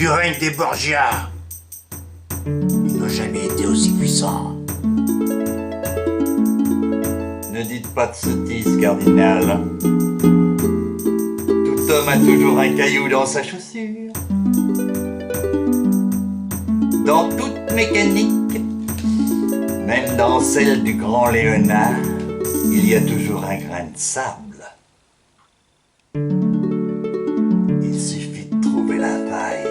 du règne des Borgia. Ils n'ont jamais été aussi puissants. Ne dites pas de sottises, cardinal. Tout homme a toujours un caillou dans sa chaussure. Dans toute mécanique, même dans celle du grand Léonard, il y a toujours un grain de sable. Il suffit de trouver la faille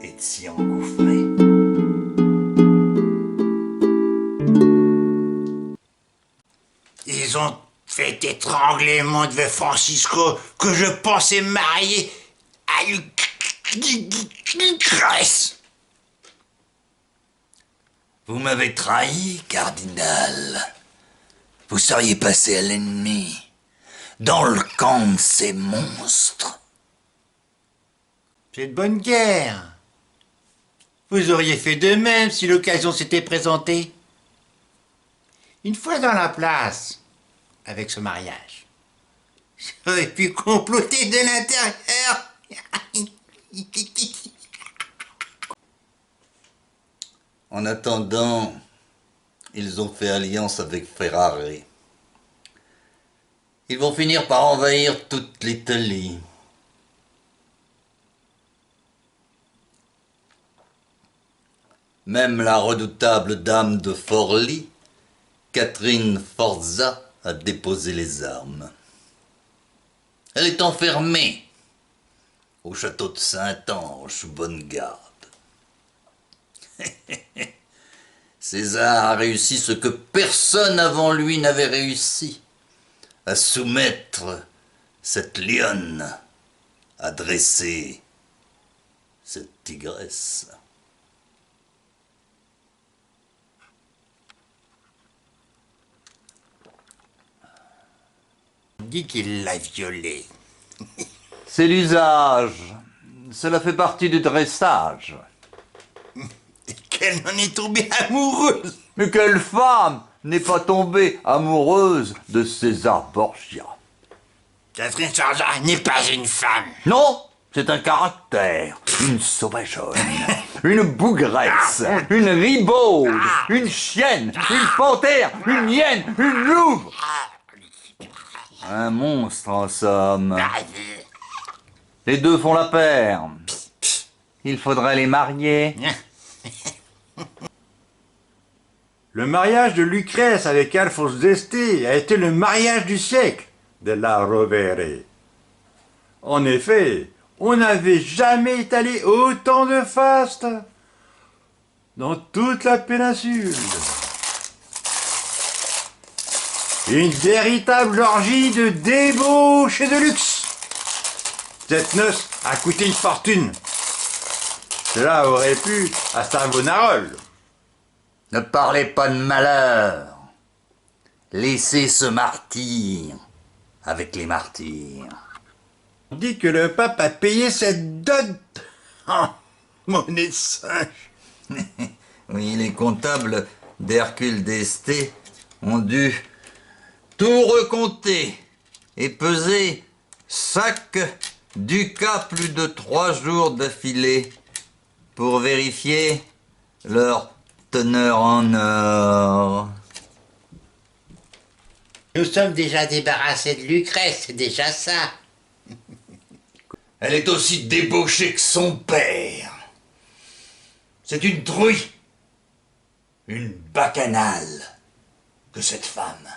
et de s'y engouffrer. Ils ont fait étrangler mon neveu Francisco que je pensais marier à Lucrèce. Vous m'avez trahi, cardinal. Vous seriez passé à l'ennemi, dans le camp de ces monstres. C'est de bonne guerre. Vous auriez fait de même si l'occasion s'était présentée. Une fois dans la place, avec ce mariage, j'aurais pu comploter de l'intérieur. En attendant, ils ont fait alliance avec Ferrari. Ils vont finir par envahir toute l'Italie. Même la redoutable dame de Forlì, Catherine Forza, a déposé les armes. Elle est enfermée au château de Saint-Ange, bonne garde. César a réussi ce que personne avant lui n'avait réussi, à soumettre cette lionne, à dresser cette tigresse. On dit qu'il l'a violée. C'est l'usage. Cela fait partie du dressage. Et qu'elle en est tombée amoureuse. Mais quelle femme n'est pas tombée amoureuse de César Borgia? Catherine Forza n'est pas une femme. Non, c'est un caractère, une sauvageonne, une bougresse, une ribaude, une chienne, une panthère, une hyène, une louve. Un monstre en somme. Les deux font la paire. Il faudrait les marier. Le mariage de Lucrèce avec Alphonse d'Este a été le mariage du siècle de la Rovere. En effet, on n'avait jamais étalé autant de fastes dans toute la péninsule. Une véritable orgie de débauche et de luxe. Cette noce a coûté une fortune. Cela aurait pu à Savonarole. Ne parlez pas de malheur. Laissez ce martyr avec les martyrs. On dit que le pape a payé cette dot. Oh, monnaie de singe. Oui, les comptables d'Hercule d'Este ont dû tout recompter et peser chaque ducat plus de 3 jours d'affilée pour vérifier leur teneur en or. Nous sommes déjà débarrassés de Lucrèce, c'est déjà ça. Elle est aussi débauchée que son père. C'est une truie, une bacchanale que cette femme.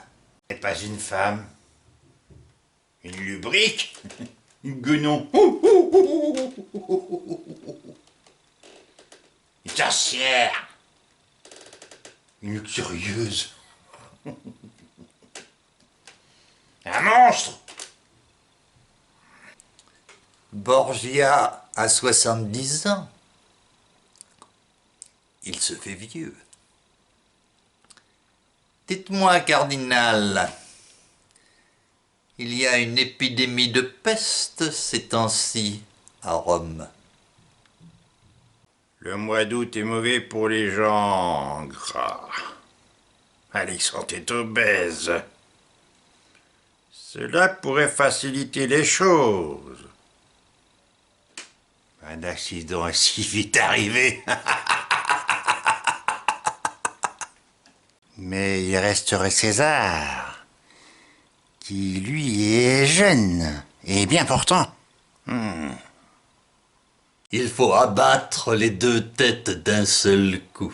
C'est pas une femme. Une lubrique. Une guenon. Une sorcière. Une luxurieuse. Un monstre. Borgia a 70 ans. Il se fait vieux. Dites-moi, cardinal, il y a une épidémie de peste ces temps-ci à Rome. Le mois d'août est mauvais pour les gens gras. Alexandre est obèse. Cela pourrait faciliter les choses. Un accident est si vite arrivé. Mais il resterait César, qui lui est jeune et bien portant. Il faut abattre les deux têtes d'un seul coup.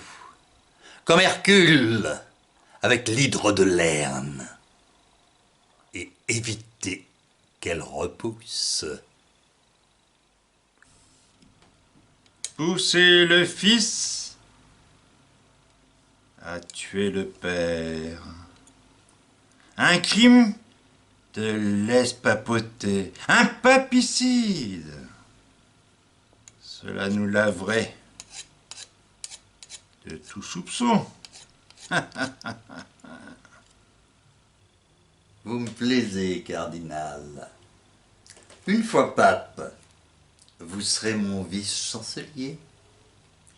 Comme Hercule avec l'hydre de Lerne. Et éviter qu'elle repousse. Pousser le fils à tuer le père. Un crime te laisse papoter. Un papicide. Cela nous laverait de tout soupçon. Vous me plaisez, cardinal. Une fois pape, vous serez mon vice-chancelier.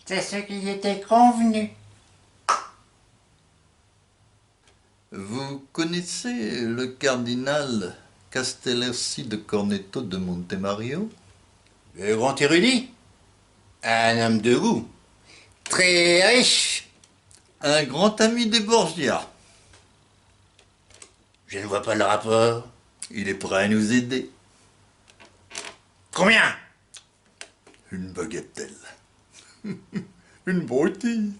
C'est ce qui était convenu. Vous connaissez le cardinal Castellerci de Cornetto de Montemario? Le grand érudit, un homme de goût, très riche. Un grand ami des Borgia. Je ne vois pas le rapport. Il est prêt à nous aider. Combien? Une bagatelle. Une broutille.